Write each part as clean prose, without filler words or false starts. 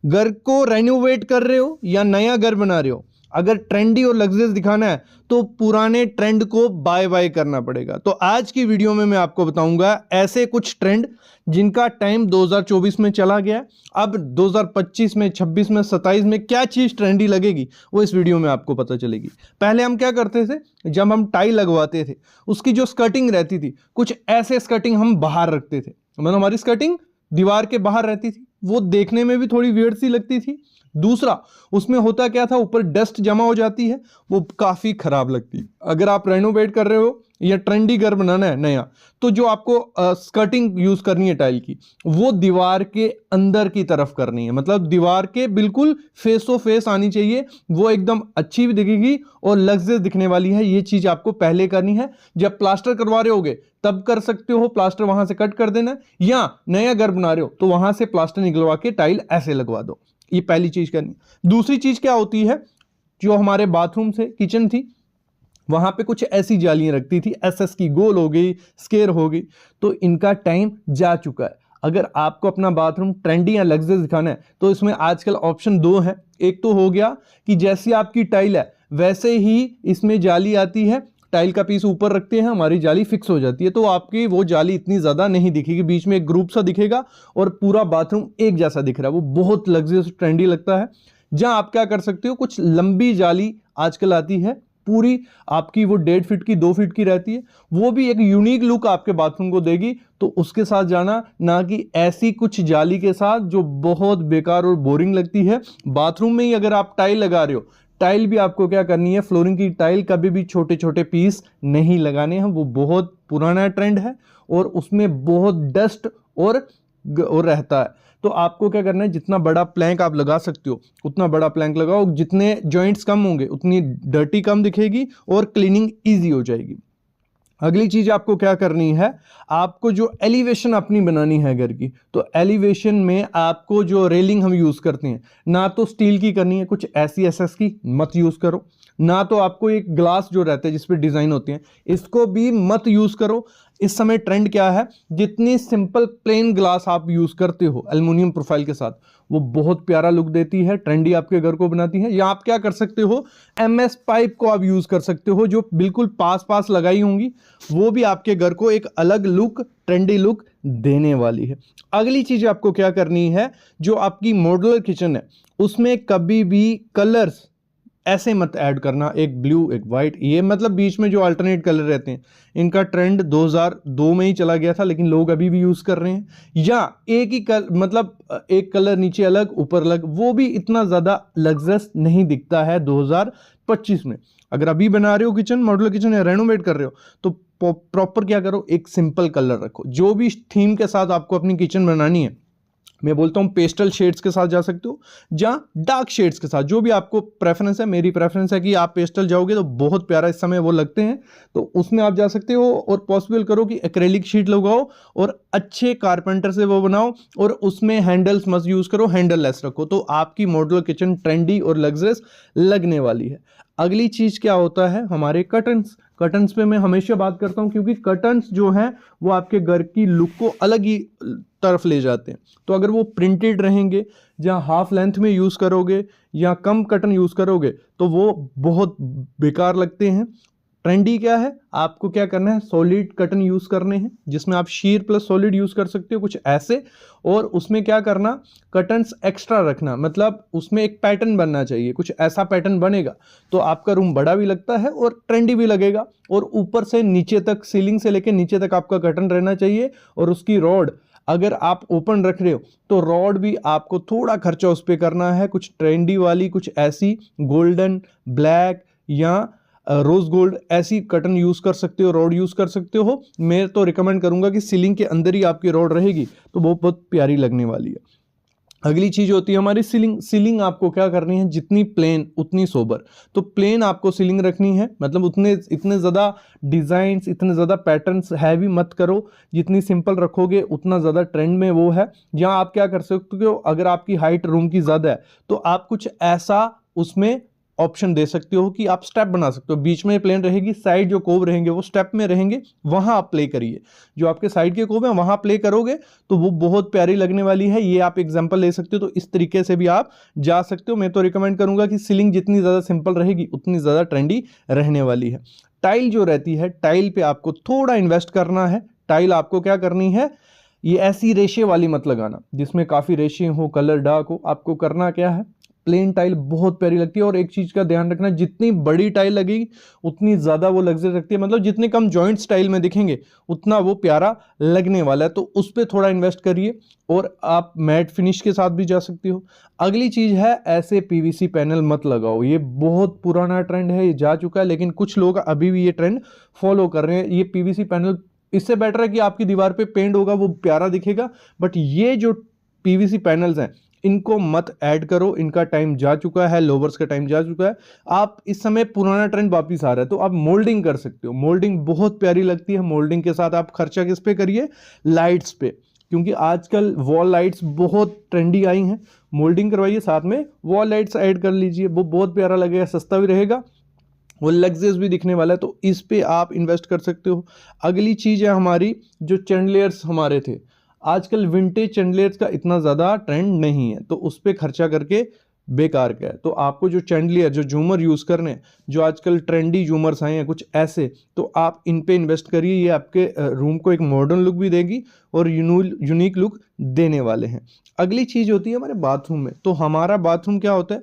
घर को रेनोवेट कर रहे हो या नया घर बना रहे हो, अगर ट्रेंडी और लग्जरियस दिखाना है तो पुराने ट्रेंड को बाय बाय करना पड़ेगा। तो आज की वीडियो में मैं आपको बताऊंगा ऐसे कुछ ट्रेंड जिनका टाइम 2024 में चला गया, अब 2025 में, 26 में, 27 में क्या चीज ट्रेंडी लगेगी वो इस वीडियो में आपको पता चलेगी। पहले हम क्या करते थे, जब हम टाई लगवाते थे उसकी जो स्कर्टिंग रहती थी, कुछ ऐसे स्कर्टिंग हम बाहर रखते थे, मतलब हमारी स्कर्टिंग दीवार के बाहर रहती थी, वो देखने में भी थोड़ी वियर्ड सी लगती थी। दूसरा, उसमें होता क्या था, ऊपर डस्ट जमा हो जाती है, वो काफी खराब लगती है। अगर आप रेनोवेट कर रहे हो या ट्रेंडी घर बनाना है नया, तो जो आपको स्कर्टिंग यूज करनी है टाइल की, वो दीवार के अंदर की तरफ करनी है, मतलब दीवार के बिल्कुल फेस टू फेस आनी चाहिए, वो एकदम अच्छी भी दिखेगी और लग्जरियस दिखने वाली है। ये चीज आपको पहले करनी है। जब प्लास्टर करवा रहे होगे तब कर सकते हो, प्लास्टर वहां से कट कर देना, या नया घर बना रहे हो तो वहां से प्लास्टर निकलवा के टाइल ऐसे लगवा दो। ये पहली चीज करनी। दूसरी चीज क्या होती है, जो हमारे बाथरूम से किचन थी वहां पे कुछ ऐसी जालियां रखती थी, एसएस की गोल हो गई, स्केयर हो गई, तो इनका टाइम जा चुका है। अगर आपको अपना बाथरूम ट्रेंडी या लग्जरियस दिखाना है तो इसमें आजकल ऑप्शन दो है। एक तो हो गया कि जैसी आपकी टाइल है वैसे ही इसमें जाली आती है, टाइल का पीस ऊपर रखते हैं, हमारी जाली फिक्स हो जाती है, तो आपकी वो जाली इतनी ज्यादा नहीं दिखेगी, बीच में एक ग्रुप सा दिखेगा और पूरा बाथरूम एक जैसा दिख रहा है, वो बहुत लग्जरियस ट्रेंडी लगता है। जहां आप क्या कर सकते हो, कुछ लंबी जाली आजकल आती है, पूरी आपकी वो 1.5 फीट की, 2 फीट की रहती है, वो भी एक यूनिक लुक आपके बाथरूम को देगी, तो उसके साथ जाना, ना कि ऐसी कुछ जाली के साथ जो बहुत बेकार और बोरिंग लगती है। बाथरूम में ही अगर आप टाइल लगा रहे हो, टाइल भी आपको क्या करनी है, फ्लोरिंग की टाइल कभी भी छोटे छोटे पीस नहीं लगाने हैं, वो बहुत पुराना ट्रेंड है और उसमें बहुत डस्ट और रहता है। तो आपको क्या करना है, जितना बड़ा प्लैंक आप लगा सकते हो उतना बड़ा प्लैंक लगाओ, जितने जॉइंट्स कम होंगे उतनी डर्टी कम दिखेगी और क्लीनिंग ईजी हो जाएगी। अगली चीज आपको क्या करनी है, आपको जो एलिवेशन अपनी बनानी है घर की, तो एलिवेशन में आपको जो रेलिंग हम यूज करते हैं, ना तो स्टील की करनी है, कुछ ऐसी एसएस की मत यूज करो, ना तो आपको एक ग्लास जो रहता है जिसपे डिजाइन होते हैं इसको भी मत यूज करो। इस समय ट्रेंड क्या है, जितनी सिंपल प्लेन ग्लास आप यूज करते हो एल्युमिनियम प्रोफाइल के साथ, वो बहुत प्यारा लुक देती है, ट्रेंडी आपके घर को बनाती है। या आप क्या कर सकते हो, एमएस पाइप को आप यूज कर सकते हो, जो बिल्कुल पास पास लगाई होंगी, वो भी आपके घर को एक अलग लुक, ट्रेंडी लुक देने वाली है। अगली चीज आपको क्या करनी है, जो आपकी मॉड्यूलर किचन है उसमें कभी भी कलर्स ऐसे मत ऐड करना, एक ब्लू एक वाइट, ये मतलब बीच में जो अल्टरनेट कलर रहते हैं, इनका ट्रेंड 2002 में ही चला गया था लेकिन लोग अभी भी यूज कर रहे हैं। या एक ही मतलब एक कलर नीचे अलग ऊपर अलग, वो भी इतना ज्यादा लग्जरियस नहीं दिखता है 2025 में। अगर अभी बना रहे हो किचन, मॉड्यूलर किचन या रेनोवेट कर रहे हो, तो प्रॉपर क्या करो, एक सिंपल कलर रखो। जो भी थीम के साथ आपको अपनी किचन बनानी है, मैं बोलता हूं पेस्टल शेड्स के साथ जा सकते हो या डार्क शेड्स के साथ, जो भी आपको प्रेफरेंस है। मेरी प्रेफरेंस है कि आप पेस्टल जाओगे तो बहुत प्यारा इस समय वो लगते हैं, तो उसमें आप जा सकते हो। और पॉसिबल करो कि एक्रेलिक शीट लगाओ और अच्छे कारपेंटर से वो बनाओ, और उसमें हैंडल्स मत यूज करो, हैंडल लेस रखो, तो आपकी मॉड्यूलर किचन ट्रेंडी और लग्जरियस लगने वाली है। अगली चीज क्या होता है, हमारे कर्टन्स। कर्टन्स पे मैं हमेशा बात करता हूं, क्योंकि कर्टन्स जो हैं वो आपके घर की लुक को अलग ही तरफ ले जाते हैं। तो अगर वो प्रिंटेड रहेंगे, जहां हाफ लेंथ में यूज करोगे या कम कर्टन यूज करोगे, तो वो बहुत बेकार लगते हैं। ट्रेंडी क्या है, आपको क्या करना है, सॉलिड कर्टन यूज करने हैं, जिसमें आप शीर प्लस सॉलिड यूज कर सकते हो, कुछ ऐसे। और उसमें क्या करना, कर्टन्स एक्स्ट्रा रखना, मतलब उसमें एक पैटर्न बनना चाहिए, कुछ ऐसा पैटर्न बनेगा तो आपका रूम बड़ा भी लगता है और ट्रेंडी भी लगेगा। और ऊपर से नीचे तक, सीलिंग से लेकर नीचे तक आपका कर्टन रहना चाहिए। और उसकी रॉड अगर आप ओपन रख रहे हो तो रॉड भी आपको थोड़ा खर्चा उस पर करना है, कुछ ट्रेंडी वाली, कुछ ऐसी गोल्डन, ब्लैक या रोज गोल्ड ऐसी कर्टन यूज कर सकते हो, रॉड यूज कर सकते हो। मैं तो रिकमेंड करूंगा कि सीलिंग के अंदर ही आपकी रॉड रहेगी, तो वो बहुत प्यारी लगने वाली है। अगली चीज होती है हमारी सीलिंग। सीलिंग आपको क्या करनी है, जितनी प्लेन उतनी सोबर। तो प्लेन आपको सीलिंग रखनी है, मतलब इतने ज्यादा डिजाइन्स, इतने ज्यादा पैटर्न्स हैवी मत करो, जितनी सिंपल रखोगे उतना ज्यादा ट्रेंड में वो है। या आप क्या कर सकते हो, अगर आपकी हाइट रूम की ज्यादा है तो आप कुछ ऐसा उसमें ऑप्शन दे सकते हो कि आप स्टेप बना सकते हो, बीच में प्लेन रहेगी, साइड जो कोव रहेंगे वो स्टेप में रहेंगे, वहां आप प्ले करिए। जो आपके साइड के कोव है वहां प्ले करोगे तो वो बहुत प्यारी लगने वाली है। ये आप एग्जांपल ले सकते हो, तो इस तरीके से भी आप जा सकते हो। मैं तो रिकमेंड करूंगा कि सीलिंग जितनी ज्यादा सिंपल रहेगी उतनी ज्यादा ट्रेंडी रहने वाली है। टाइल जो रहती है, टाइल पे आपको थोड़ा इन्वेस्ट करना है। टाइल आपको क्या करनी है, ये ऐसी रेशे वाली मत लगाना जिसमें काफी रेशे हो, कलर डार्क हो। आपको करना क्या है, प्लेन टाइल बहुत प्यारी लगती है। और एक चीज का ध्यान रखना, जितनी बड़ी टाइल लगेगी उतनी ज्यादा वो लग्जरी रखती है, मतलब जितने कम जॉइंट स्टाइल में दिखेंगे उतना वो प्यारा लगने वाला है। तो उस पर थोड़ा इन्वेस्ट करिए। और आप मैट फिनिश के साथ भी जा सकती हो। अगली चीज है, ऐसे पीवीसी पैनल मत लगाओ। ये बहुत पुराना ट्रेंड है, ये जा चुका है, लेकिन कुछ लोग अभी भी ये ट्रेंड फॉलो कर रहे हैं। ये पीवीसी पैनल, इससे बेटर है कि आपकी दीवार पे पेंट होगा, वो प्यारा दिखेगा। बट ये जो पीवीसी पैनल्स हैं इनको मत ऐड करो, इनका टाइम जा चुका है, लोवर्स का टाइम जा चुका है। आप इस समय पुराना ट्रेंड वापिस आ रहा है, तो आप मोल्डिंग कर सकते हो। मोल्डिंग बहुत प्यारी लगती है। मोल्डिंग के साथ आप खर्चा किस पे करिए, लाइट्स पे, क्योंकि आजकल वॉल लाइट्स बहुत ट्रेंडी आई हैं। मोल्डिंग करवाइए, साथ में वॉल लाइट्स ऐड कर लीजिए, वो बहुत प्यारा लगेगा, सस्ता भी रहेगा, वो लग्जरियस भी दिखने वाला है। तो इस पे आप इन्वेस्ट कर सकते हो। अगली चीज़ है हमारी, जो चैंडलियर्स हमारे थे, आजकल विंटेज चैंडलियर्स का इतना ज़्यादा ट्रेंड नहीं है, तो उस पर खर्चा करके बेकार का है। तो आपको जो चैंडलियर, जो झूमर यूज़ करने हैं, जो आजकल ट्रेंडी झूमर्स आए हैं कुछ ऐसे, तो आप इन पे इन्वेस्ट करिए। ये आपके रूम को एक मॉडर्न लुक भी देगी और यूनिक लुक देने वाले हैं। अगली चीज़ होती है हमारे बाथरूम में। तो हमारा बाथरूम क्या होता है,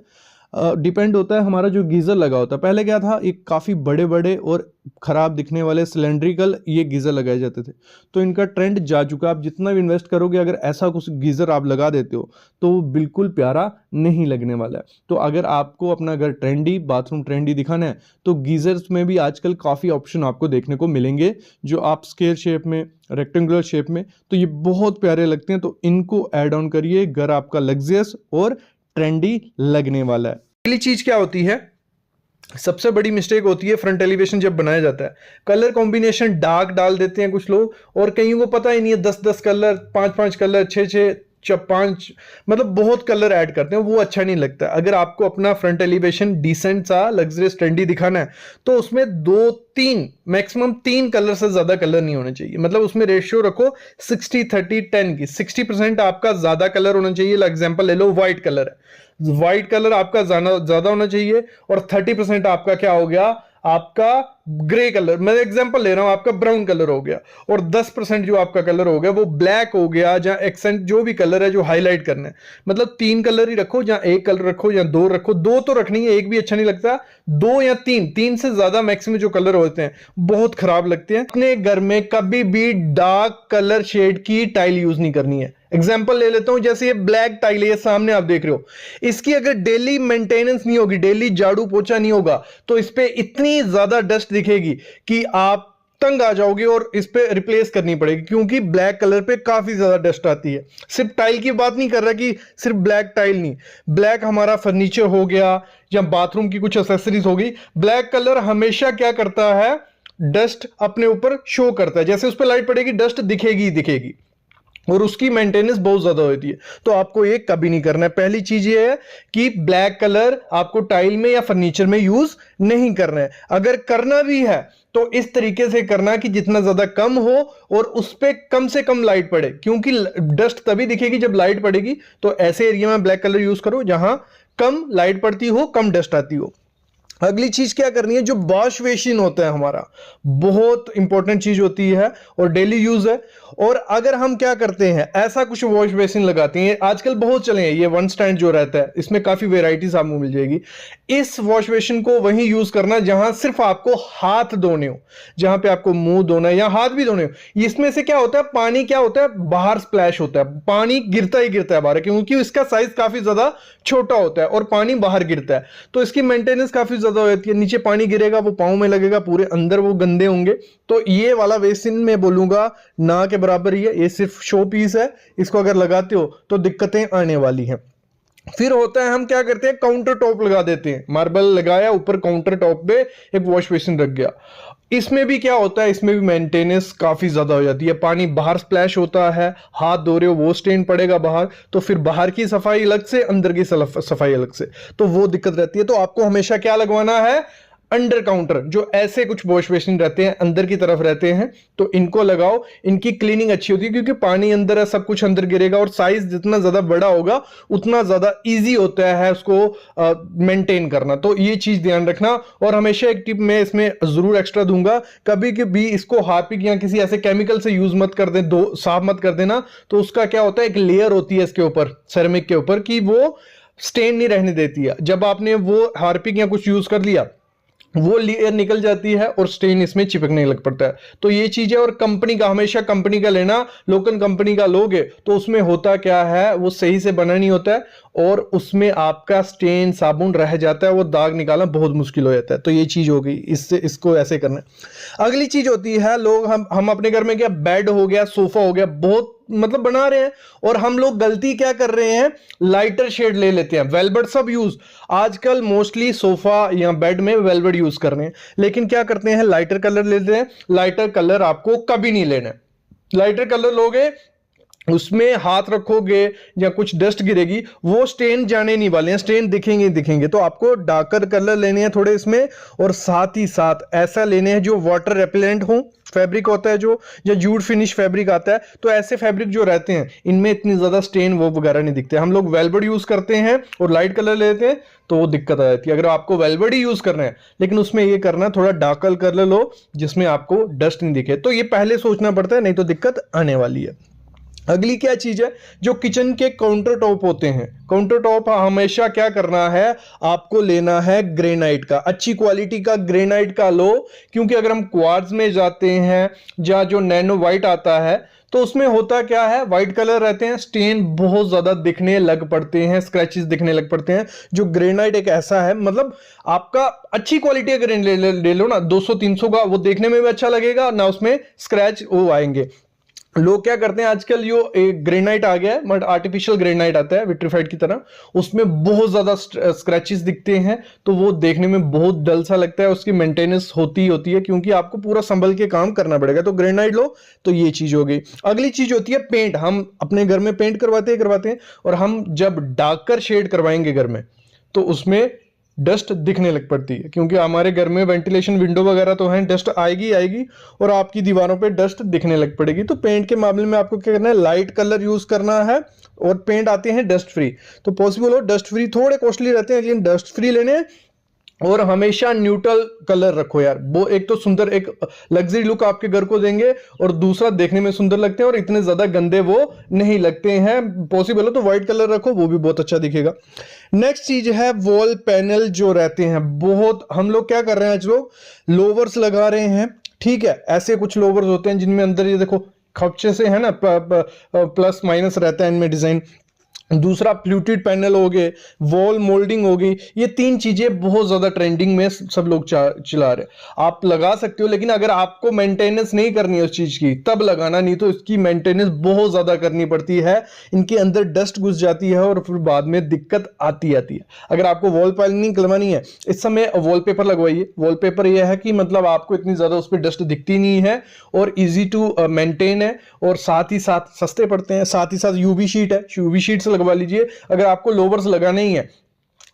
डिपेंड होता है हमारा जो गीज़र लगा होता है। पहले क्या था, एक काफ़ी बड़े बड़े और ख़राब दिखने वाले सिलेंड्रिकल ये गीज़र लगाए जाते थे, तो इनका ट्रेंड जा चुका। आप जितना भी इन्वेस्ट करोगे, अगर ऐसा कुछ गीज़र आप लगा देते हो तो वो बिल्कुल प्यारा नहीं लगने वाला है। तो अगर आपको अपना घर ट्रेंडी, बाथरूम ट्रेंडी दिखाना है, तो गीज़र्स में भी आजकल काफ़ी ऑप्शन आपको देखने को मिलेंगे, जो आप स्क्वायर शेप में, रेक्टेंगुलर शेप में, तो ये बहुत प्यारे लगते हैं। तो इनको ऐड ऑन करिए, घर आपका लग्जरियस और ट्रेंडी लगने वाला है। अगली चीज क्या होती है, सबसे बड़ी मिस्टेक होती है फ्रंट एलिवेशन जब बनाया जाता है, कलर कॉम्बिनेशन डार्क डाल देते हैं कुछ लोग, और कईयों को पता ही नहीं है 10-10 कलर, 5-5 कलर, 6-6 5, मतलब बहुत कलर ऐड करते हैं, वो अच्छा नहीं लगता। अगर आपको अपना फ्रंट एलिवेशन डिसेंट सा लग्जरियस ट्रेंडी दिखाना है, तो उसमें 2-3 मैक्सिमम 3 कलर से ज्यादा कलर नहीं होने चाहिए। मतलब उसमें रेशियो रखो 60-30-10 की। 60% आपका ज्यादा कलर होना चाहिए। एग्जांपल ले लो, व्हाइट कलर है, व्हाइट कलर आपका ज्यादा होना चाहिए, और 30% आपका क्या हो गया, आपका ग्रे कलर, मैं एग्जांपल ले रहा हूं, आपका ब्राउन कलर हो गया, और 10% जो आपका कलर हो गया वो ब्लैक हो गया, जहां एक्सेंट जो भी कलर है जो हाईलाइट करना है। मतलब 3 कलर ही रखो, जहां 1 कलर रखो या 2 रखो। 2 तो रखनी है, 1 भी अच्छा नहीं लगता। 2 या 3 से ज्यादा मैक्सिमम जो कलर होते हैं बहुत खराब लगते हैं। अपने घर में कभी भी डार्क कलर शेड की टाइल यूज नहीं करनी है। एग्जाम्पल ले लेता हूं, जैसे ये ब्लैक टाइल है, ये सामने आप देख रहे हो, इसकी अगर डेली मेंटेनेंस नहीं होगी, डेली झाड़ू पोछा नहीं होगा, तो इस पे इतनी ज्यादा डस्ट दिखेगी कि आप तंग आ जाओगे और इस पे रिप्लेस करनी पड़ेगी, क्योंकि ब्लैक कलर पे काफी ज्यादा डस्ट आती है। सिर्फ टाइल की बात नहीं कर रहा कि सिर्फ ब्लैक टाइल नहीं, ब्लैक हमारा फर्नीचर हो गया या बाथरूम की कुछ एक्सेसरीज होगी। ब्लैक कलर हमेशा क्या करता है, डस्ट अपने ऊपर शो करता है। जैसे उस पर लाइट पड़ेगी, डस्ट दिखेगी ही दिखेगी, और उसकी मेंटेनेंस बहुत ज्यादा होती है। तो आपको ये कभी नहीं करना है। पहली चीज ये है कि ब्लैक कलर आपको टाइल में या फर्नीचर में यूज नहीं करना है। अगर करना भी है तो इस तरीके से करना कि जितना ज्यादा कम हो और उस पर कम से कम लाइट पड़े, क्योंकि डस्ट तभी दिखेगी जब लाइट पड़ेगी। तो ऐसे एरिया में ब्लैक कलर यूज करो जहां कम लाइट पड़ती हो, कम डस्ट आती हो। अगली चीज क्या करनी है, जो वॉश बेसिन होता है हमारा, बहुत इंपॉर्टेंट चीज होती है और डेली यूज है। और अगर हम क्या करते हैं, ऐसा कुछ वॉश बेसिन लगाते हैं, आजकल बहुत चले हैं ये वन स्टैंड जो रहता है, इसमें काफी वेराइटीज आपको मिल जाएगी। इस वॉश बेसिन को वहीं यूज करना जहां सिर्फ आपको हाथ धोने हो, जहां पे आपको मुंह धोना है या हाथ भी धोने हो। इसमें से क्या होता है, पानी क्या होता है, बाहर स्प्लैश होता है, पानी गिरता ही गिरता है बाहर, क्योंकि इसका साइज काफी ज्यादा छोटा होता है और पानी बाहर गिरता है। तो इसकी मेंटेनेंस काफी ज्यादा होती है। नीचे पानी गिरेगा, वो पांव में लगेगा, पूरे अंदर वो गंदे होंगे। तो ये वाला बेसिन मैं बोलूंगा ना के बराबर ही है, ये सिर्फ शो पीस है। इसको अगर लगाते हो तो दिक्कतें आने वाली हैं। फिर होता है, हम क्या करते हैं, काउंटर टॉप लगा देते हैं, मार्बल लगाया ऊपर, काउंटर टॉप पे एक वॉश बेसिन रख गया। इसमें भी क्या होता है, इसमें भी मेंटेनेंस काफी ज्यादा हो जाती है। पानी बाहर स्प्लैश होता है, हाथ धो रहे हो वो स्टेन पड़ेगा बाहर, तो फिर बाहर की सफाई अलग से, अंदर की सफाई अलग से, तो वो दिक्कत रहती है। तो आपको हमेशा क्या लगवाना है, अंडर काउंटर जो ऐसे कुछ वॉश बेसिन रहते हैं अंदर की तरफ रहते हैं, तो इनको लगाओ। इनकी क्लीनिंग अच्छी होती है क्योंकि पानी अंदर है, सब कुछ अंदर गिरेगा, और साइज जितना ज्यादा बड़ा होगा उतना ज्यादा इजी होता है उसको मेंटेन करना। तो ये चीज ध्यान रखना। और हमेशा एक टिप मैं इसमें जरूर एक्स्ट्रा दूंगा, कभी भी इसको हार्पिक या किसी ऐसे केमिकल से यूज मत कर दे, दो साफ मत कर देना। तो उसका क्या होता है, एक लेयर होती है इसके ऊपर, सेरेमिक के ऊपर, कि वो स्टेन नहीं रहने देती है। जब आपने वो हार्पिक या कुछ यूज कर लिया, वो लेयर निकल जाती है और स्टेन इसमें चिपकने लग पड़ता है। तो ये चीज है। और कंपनी का, हमेशा कंपनी का लेना। लोकल कंपनी का लोगे तो उसमें होता क्या है, वो सही से बना नहीं होता है और उसमें आपका स्टेन साबुन रह जाता है, वो दाग निकालना बहुत मुश्किल हो जाता है। तो ये चीज हो गई, इससे इसको ऐसे करना है। अगली चीज होती है, लोग हम अपने घर में क्या, बेड हो गया, सोफा हो गया, बहुत मतलब बना रहे हैं, और हम लोग गलती क्या कर रहे हैं, लाइटर शेड ले लेते हैं। वेलवेट सब यूज आजकल मोस्टली सोफा या बेड में वेलवेट यूज कर रहे हैं, लेकिन क्या करते हैं, लाइटर कलर लेते हैं। लाइटर कलर आपको कभी नहीं लेना है। लाइटर कलर लोगे, उसमें हाथ रखोगे या कुछ डस्ट गिरेगी, वो स्टेन जाने नहीं वाले हैं, स्टेन दिखेंगे ही दिखेंगे। तो आपको डार्कर कलर लेने हैं थोड़े इसमें, और साथ ही साथ ऐसा लेने हैं जो वाटर रेपेलेंट हो। फैब्रिक होता है जो, या जूट फिनिश फैब्रिक आता है, तो ऐसे फैब्रिक जो रहते हैं इनमें इतनी ज्यादा स्टेन वो वगैरह नहीं दिखते। हम लोग वेलवेट यूज करते हैं और लाइट कलर लेते हैं, तो वो दिक्कत आ जाती है। अगर आपको वेलवेट ही यूज करना है, लेकिन उसमें ये करना थोड़ा डार्कर कलर लो जिसमें आपको डस्ट नहीं दिखे। तो ये पहले सोचना पड़ता है, नहीं तो दिक्कत आने वाली है। अगली क्या चीज है, जो किचन के काउंटर टॉप होते हैं, काउंटर टॉप हमेशा क्या करना है, आपको लेना है ग्रेनाइट का, अच्छी क्वालिटी का ग्रेनाइट का लो। क्योंकि अगर हम क्वार्ट्ज में जाते हैं, या जो नैनो वाइट आता है, तो उसमें होता क्या है, व्हाइट कलर रहते हैं, स्टेन बहुत ज्यादा दिखने लग पड़ते हैं, स्क्रैचेस दिखने लग पड़ते हैं। जो ग्रेनाइट एक ऐसा है, मतलब आपका अच्छी क्वालिटी का ग्रेनाइट ले लो ना, 200-300 का, वो देखने में भी अच्छा लगेगा ना, उसमें स्क्रैच वो आएंगे। लोग क्या करते हैं आजकल, जो एक ग्रेनाइट आ गया है, बट आर्टिफिशियल ग्रेनाइट आता है विट्रीफाइड की तरह, उसमें बहुत ज्यादा स्क्रैचेस दिखते हैं, तो वो देखने में बहुत डल सा लगता है। उसकी मेंटेनेंस होती है, क्योंकि आपको पूरा संभल के काम करना पड़ेगा। तो ग्रेनाइट लो। तो ये चीज हो गई। अगली चीज होती है पेंट। हम अपने घर में पेंट करवाते हैं, और हम जब डार्कर शेड करवाएंगे घर में, तो उसमें डस्ट दिखने लग पड़ती है, क्योंकि हमारे घर में वेंटिलेशन विंडो वगैरह तो है, डस्ट आएगी और आपकी दीवारों पे डस्ट दिखने लग पड़ेगी। तो पेंट के मामले में आपको क्या करना है, लाइट कलर यूज करना है। और पेंट आते हैं डस्ट फ्री, तो पॉसिबल हो डस्ट फ्री, थोड़े कॉस्टली रहते हैं लेकिन डस्ट फ्री लेने हैं। और हमेशा न्यूट्रल कलर रखो यार, वो एक तो सुंदर, एक लग्जरी लुक आपके घर को देंगे, और दूसरा देखने में सुंदर लगते हैं और इतने ज्यादा गंदे वो नहीं लगते हैं। पॉसिबल हो तो व्हाइट कलर रखो, वो भी बहुत अच्छा दिखेगा। नेक्स्ट चीज है वॉल पैनल जो रहते हैं, बहुत हम लोग क्या कर रहे हैं, आज लोग लोवर्स लगा रहे हैं। ठीक है, ऐसे कुछ लोवर्स होते हैं जिनमें अंदर ये देखो खपचे से है ना, प्लस माइनस रहता है इनमें डिजाइन। दूसरा फ्लूटेड पैनल हो गए, वॉल मोल्डिंग हो गई। ये तीन चीजें बहुत ज्यादा ट्रेंडिंग में सब लोग चला रहे हैं। आप लगा सकते हो, लेकिन अगर आपको मेंटेनेंस नहीं करनी है उस चीज की तब लगाना, नहीं तो इसकी मेंटेनेंस बहुत ज्यादा करनी पड़ती है। इनके अंदर डस्ट घुस जाती है और फिर बाद में दिक्कत आती है। अगर आपको वॉल पैनलिंग करवानी है, इस समय वॉलपेपर लगवाइए। वॉलपेपर यह है कि मतलब आपको इतनी ज्यादा उस पर डस्ट दिखती नहीं है और इजी टू मेंटेन है, और साथ ही साथ सस्ते पड़ते हैं। साथ ही साथ यूवी शीट है, यूवी शीट से लगवा लीजिए। अगर आपको लोवर्स लगाने ही है,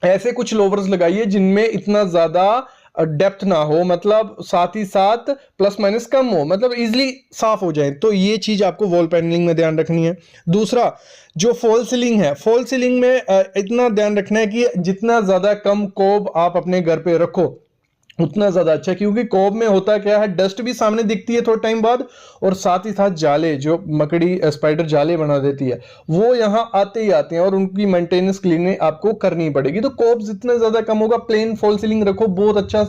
ऐसे कुछ लोवर्स लगाइए जिनमें इतना ज्यादा डेप्थ ना हो, मतलब साथ ही साथ प्लस माइनस कम हो, मतलब इजीली साफ हो जाए। तो ये चीज आपको वॉल पैनलिंग में ध्यान रखनी है। दूसरा जो फॉल सीलिंग है, फॉल सीलिंग में इतना ध्यान रखना है कि जितना ज्यादा कम कोब आप अपने घर पे रखो उतना ज्यादा अच्छा, क्योंकि कोब में होता क्या है, डस्ट भी सामने दिखती है थोड़ा टाइम बाद, और साथ ही साथ जाले, जो मकड़ी स्पाइडर जाले बना देती है, वो यहाँ आते ही आते हैं और उनकी मेंटेनेंस क्लीनिंग आपको करनी पड़ेगी। तो कोब जितना ज्यादा कम होगा, प्लेन फॉल सीलिंग रखो, बहुत अच्छा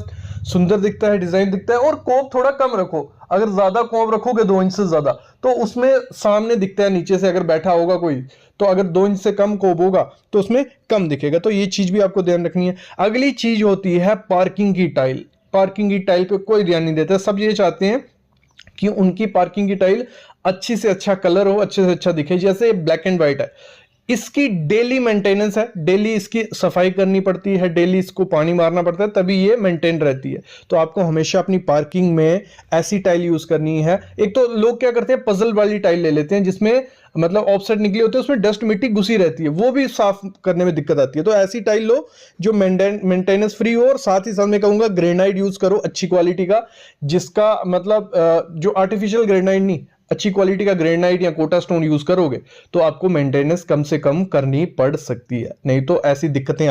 सुंदर दिखता है, डिजाइन दिखता है। और कोब थोड़ा कम रखो, अगर ज्यादा कोब रखोगे 2 इंच से ज्यादा, तो उसमें सामने दिखता है नीचे से, अगर बैठा होगा कोई, तो अगर 2 इंच से कम कोब होगा तो उसमें कम दिखेगा। तो ये चीज भी आपको ध्यान रखनी है। अगली चीज होती है पार्किंग की टाइल। पार्किंग की टाइल पे कोई ध्यान नहीं देता, सब ये चाहते हैं कि उनकी पार्किंग की टाइल अच्छी से अच्छा कलर हो, अच्छे से अच्छा दिखे। जैसे ब्लैक एंड व्हाइट है, इसकी डेली मेंटेनेंस है, डेली इसकी सफाई करनी पड़ती है, डेली इसको पानी मारना पड़ता है, तभी ये मेंटेन रहती है। तो आपको हमेशा अपनी पार्किंग में ऐसी टाइल यूज करनी है। एक तो लोग क्या करते हैं, पजल वाली टाइल ले लेते हैं जिसमें मतलब ऑफसेट निकली होती है, उसमें डस्ट मिट्टी घुसी रहती है, वो भी साफ करने में दिक्कत आती है। तो ऐसी टाइल लो जो मेंटेनेंस फ्री हो, और साथ ही साथ मैं कहूंगा ग्रेनाइट यूज करो अच्छी क्वालिटी का, जिसका मतलब जो आर्टिफिशियल ग्रेनाइट नहीं, अच्छी क्वालिटी का ग्रेनाइट या कोटा स्टोन यूज करोगे तो आपको मेंटेनेंस कम से कम करनी पड़ सकती है, नहीं तो ऐसी दिक्कतें